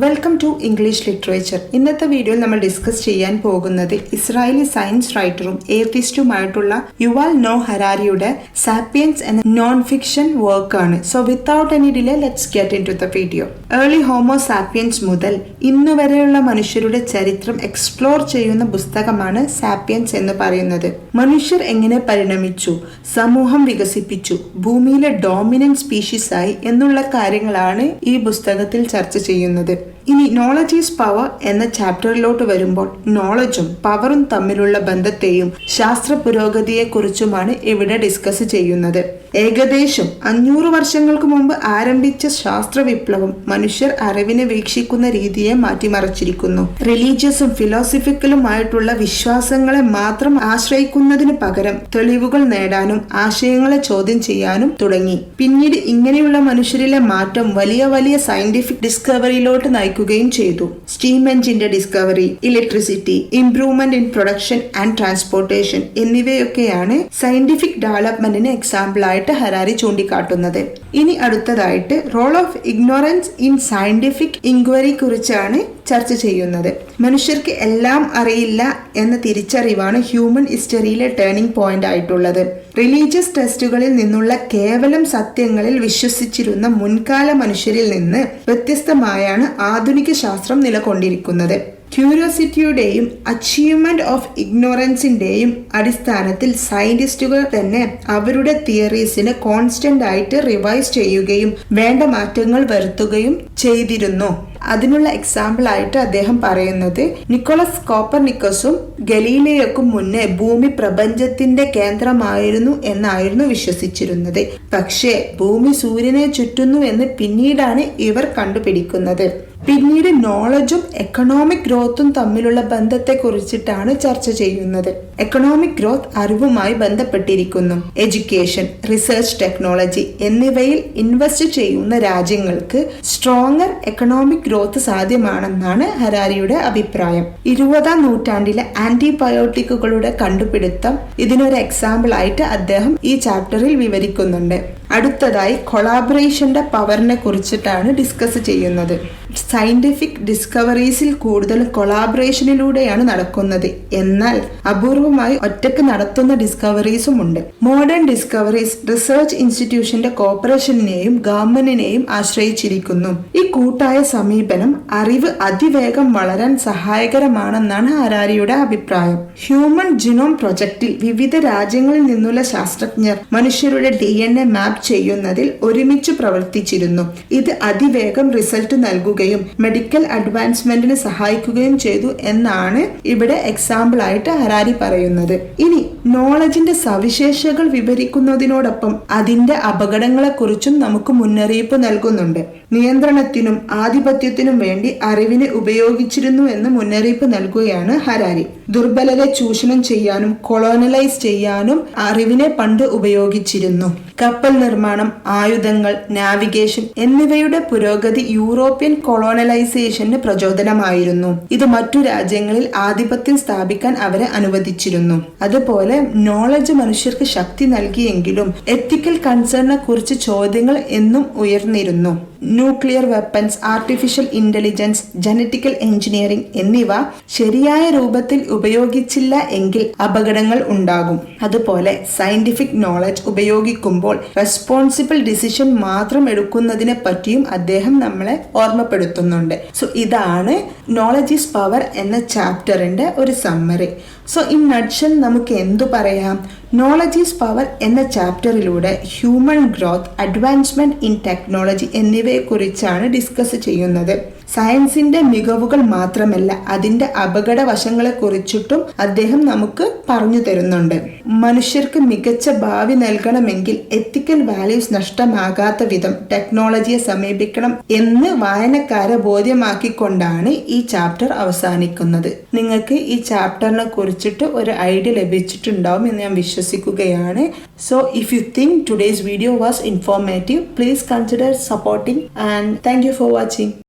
Welcome to English literature. ഇന്നത്തെ വീഡിയോയിൽ നമ്മൾ ഡിസ്കസ് ചെയ്യാൻ പോകുന്നത് ഇസ്രായേലി സയൻസ് റൈറ്ററും ഏത്തിസ്റ്റുമായിട്ടുള്ള യുവാൽ നോഹ് ഹരാരിയുടെ സാപ്പിയൻസ് എന്ന നോൺ ഫിക്ഷൻ വർക്കാണ്. So without any delay let's get into the video. Early homo sapiens മുതൽ ഇന്നുവരെയുള്ള മനുഷ്യരുടെ ചരിത്രം എക്സ്പ്ലോർ ചെയ്യുന്ന പുസ്തകമാണ് സാപ്പിയൻസ് എന്ന് പറയുന്നത്. മനുഷ്യർ എങ്ങനെ പരിണമിച്ചു, സമൂഹം വികസിപ്പിച്ചു, ഭൂമിയിലെ ഡോമിനന്റ് സ്പീഷീസ് ആയി എന്നുള്ള കാര്യങ്ങളാണ് ഈ പുസ്തകത്തിൽ ചർച്ച ചെയ്യുന്നത്. ഇനി നോളജ് ഈസ് പവർ എന്ന ചാപ്റ്ററിലോട്ട് വരുമ്പോൾ നോളജും പവറും തമ്മിലുള്ള ബന്ധത്തെയും ശാസ്ത്ര പുരോഗതിയെക്കുറിച്ചുമാണ് ഇവിടെ ഡിസ്കസ് ചെയ്യുന്നത്. ഏകദേശം 500 വർഷങ്ങൾക്ക് മുമ്പ് ആരംഭിച്ച ശാസ്ത്ര വിപ്ലവം മനുഷ്യർ അറിവിനെ വീക്ഷിക്കുന്ന രീതിയെ മാറ്റിമറിച്ചിരിക്കുന്നു. റിലീജിയസും ഫിലോസഫിക്കലുമായിട്ടുള്ള വിശ്വാസങ്ങളെ മാത്രം ആശ്രയിക്കുന്നതിന് പകരം തെളിവുകൾ നേടാനും ആശയങ്ങളെ ചോദ്യം ചെയ്യാനും തുടങ്ങി. പിന്നീട് ഇങ്ങനെയുള്ള മനുഷ്യരിലെ മാറ്റം വലിയ വലിയ സയന്റിഫിക് ഡിസ്കവറിയിലോട്ട് നയിക്കുകയും ചെയ്തു. സ്റ്റീം എഞ്ചിന്റെ discovery, electricity, improvement in production and transportation എന്നിവയൊക്കെയാണ് സയന്റിഫിക് ഡെവലപ്മെന്റിന് എക്സാമ്പിൾ ആയിട്ട് ഹരാരി ചൂണ്ടിക്കാട്ടുന്നത്. ഇനി അടുത്തതായിട്ട് role of ignorance in scientific inquiry കുറിച്ചാണ് ചർച്ച ചെയ്യുന്നത്. മനുഷ്യർക്ക് എല്ലാം അറിയില്ല എന്ന തിരിച്ചറിവാണ് ഹ്യൂമൻ ഹിസ്റ്ററിയിലെ ടേണിംഗ് പോയിന്റ് ആയിട്ടുള്ളത്. റിലീജിയസ് ടെസ്റ്റുകളിൽ നിന്നുള്ള കേവലം സത്യങ്ങളിൽ വിശ്വസിച്ചിരുന്ന മുൻകാല മനുഷ്യരിൽ നിന്ന് വ്യത്യസ്തമായാണ് ആധുനിക ശാസ്ത്രം നിലകൊണ്ടിരിക്കുന്നത്. ക്യൂരിയോസിറ്റിയുടെയും അച്ചീവ്മെന്റ് ഓഫ് ഇഗ്നോറൻസിന്റെയും അടിസ്ഥാനത്തിൽ സയന്റിസ്റ്റുകൾ തന്നെ അവരുടെ തിയറീസിനെ കോൺസ്റ്റന്റ് ആയിട്ട് റിവൈസ് ചെയ്യുകയും വേണ്ട മാറ്റങ്ങൾ വരുത്തുകയും ചെയ്തിരുന്നു. അതിനുള്ള എക്സാമ്പിൾ ആയിട്ട് അദ്ദേഹം പറയുന്നത് നിക്കോളസ് കോപ്പർനിക്കസും ഗലീലിയോക്കും മുന്നേ ഭൂമി പ്രപഞ്ചത്തിന്റെ കേന്ദ്രമായിരുന്നു എന്നായിരുന്നു വിശ്വസിച്ചിരുന്നത്. പക്ഷേ ഭൂമി സൂര്യനെ ചുറ്റുന്നു എന്ന് പിന്നീടാണ് ഇവർ കണ്ടുപിടിക്കുന്നത്. പിന്നീട് നോളജും എക്കണോമിക് ഗ്രോത്തും തമ്മിലുള്ള ബന്ധത്തെ കുറിച്ചിട്ടാണ് ചർച്ച ചെയ്യുന്നത്. എക്കണോമിക് ഗ്രോത്ത് അറിവുമായി ബന്ധപ്പെട്ടിരിക്കുന്നു. എഡ്യൂക്കേഷൻ, റിസർച്ച്, ടെക്നോളജി എന്നിവയിൽ ഇൻവെസ്റ്റ് ചെയ്യുന്ന രാജ്യങ്ങൾക്ക് സ്ട്രോങ്ങർ എക്കണോമിക് ഗ്രോത്ത് സാധ്യമാണെന്നാണ് ഹരാരിയുടെ അഭിപ്രായം. 20ാം നൂറ്റാണ്ടിലെ ആന്റിബയോട്ടിക്കുകളുടെ കണ്ടുപിടുത്തം ഇതിനൊരു എക്സാമ്പിൾ ആയിട്ട് അദ്ദേഹം ഈ ചാപ്റ്ററിൽ വിവരിക്കുന്നുണ്ട്. അടുത്തതായി കൊളാബറേഷന്റെ പവറിനെ കുറിച്ചിട്ടാണ് ഡിസ്കസ് ചെയ്യുന്നത്. സയന്റിഫിക് ഡിസ്കവറീസിൽ കൂടുതൽ കൊളാബറേഷനിലൂടെയാണ് നടക്കുന്നത്. എന്നാൽ അപൂർവമായി ഒറ്റക്ക് നടത്തുന്ന ഡിസ്കവറീസും ഉണ്ട്. മോഡേൺ ഡിസ്കവറീസ് റിസർച്ച് ഇൻസ്റ്റിറ്റ്യൂഷന്റെ കോർപ്പറേഷനെയും ഗവൺമെന്റിനെയും ആശ്രയിച്ചിരിക്കുന്നു. ഈ കൂട്ടായ സമീപനം അറിവ് അതിവേഗം വളരാൻ സഹായകരമാണെന്നാണ് ഹരാരിയുടെ അഭിപ്രായം. ഹ്യൂമൻ ജിനോം പ്രൊജക്റ്റിൽ വിവിധ രാജ്യങ്ങളിൽ നിന്നുള്ള ശാസ്ത്രജ്ഞർ മനുഷ്യരുടെ DNA മാപ്പ് ചെയ്യുന്നതിൽ ഒരുമിച്ച് പ്രവർത്തിച്ചിരുന്നു. ഇത് അതിവേഗം റിസൾട്ട് നൽകുകയും മെഡിക്കൽ അഡ്വാൻസ്മെന്റിന് സഹായിക്കുകയും ചെയ്തു എന്നാണ് ഇവിടെ എക്സാമ്പിൾ ആയിട്ട് ഹരാരി പറയുന്നത്. ഇനി നോളജിന്റെ സവിശേഷതകൾ വിവരിക്കുന്നതിനോടൊപ്പം അതിന്റെ അപകടങ്ങളെ കുറിച്ചും നമുക്ക് മുന്നറിയിപ്പ് നൽകുന്നുണ്ട്. നിയന്ത്രണത്തിനും ആധിപത്യത്തിനും വേണ്ടി അറിവിനെ ഉപയോഗിച്ചിരുന്നു എന്ന് മുന്നറിയിപ്പ് നൽകുകയാണ് ഹരാരി. ദുർബലരെ ചൂഷണം ചെയ്യാനും കൊളോണലൈസ് ചെയ്യാനും അറിവിനെ പണ്ട് ഉപയോഗിച്ചിരുന്നു. കപ്പൽ നിർമ്മാണം, ആയുധങ്ങൾ, നാവിഗേഷൻ എന്നിവയുടെ പുരോഗതി യൂറോപ്യൻ കൊളോണലൈസേഷന് പ്രചോദനമായിരുന്നു. ഇത് മറ്റു രാജ്യങ്ങളിൽ ആധിപത്യം സ്ഥാപിക്കാൻ അവരെ അനുവദിച്ചിരുന്നു. അതുപോലെ നോളജ് മനുഷ്യർക്ക് ശക്തി നൽകിയെങ്കിലും എത്തിക്കൽ കൺസേണിനെ കുറിച്ച് ചോദ്യങ്ങൾ എന്നും ഉയർന്നിരുന്നു. Nuclear weapons, artificial intelligence, genetical engineering എന്നിവ ശരിയായ രൂപത്തിൽ ഉപയോഗിച്ചില്ല എങ്കിൽ അപകടങ്ങൾ ഉണ്ടാകും. അതുപോലെ സയന്റിഫിക് നോളജ് ഉപയോഗിക്കുമ്പോൾ റെസ്പോൺസിബിൾ ഡിസിഷൻ മാത്രം എടുക്കുന്നതിനെ പറ്റിയും അദ്ദേഹം നമ്മളെ ഓർമ്മപ്പെടുത്തുന്നുണ്ട്. സോ ഇതാണ് നോളജ് ഈസ് പവർ എന്ന ചാപ്റ്ററിന്റെ ഒരു സമ്മറി. സോ ഇൻ നട്ട്ഷൽ നമുക്ക് എന്തു പറയാം? നോളജ് ഈസ് പവർ എന്ന ചാപ്റ്ററിലൂടെ human growth, advancement in technology എന്നിവയെക്കുറിച്ചാണ് ഡിസ്കസ് ചെയ്യുന്നത്. സയൻസിന്റെ മികവുകൾ മാത്രമല്ല അതിന്റെ അപകട വശങ്ങളെ കുറിച്ചിട്ടും അദ്ദേഹം നമുക്ക് പറഞ്ഞു തരുന്നുണ്ട്. മനുഷ്യർക്ക് മികച്ച ഭാവി നൽകണമെങ്കിൽ എത്തിക്കൽ വാല്യൂസ് നഷ്ടമാകാത്ത വിധം ടെക്നോളജിയെ സമീപിക്കണം എന്ന് വായനക്കാരെ ബോധ്യമാക്കിക്കൊണ്ടാണ് ഈ ചാപ്റ്റർ അവസാനിക്കുന്നത്. നിങ്ങൾക്ക് ഈ ചാപ്റ്ററിനെ കുറിച്ചിട്ട് ഒരു ഐഡിയ ലഭിച്ചിട്ടുണ്ടാവും എന്ന് ഞാൻ വിശ്വസിക്കുകയാണ്. So if you think today's video was informative, please consider supporting and thank you for watching.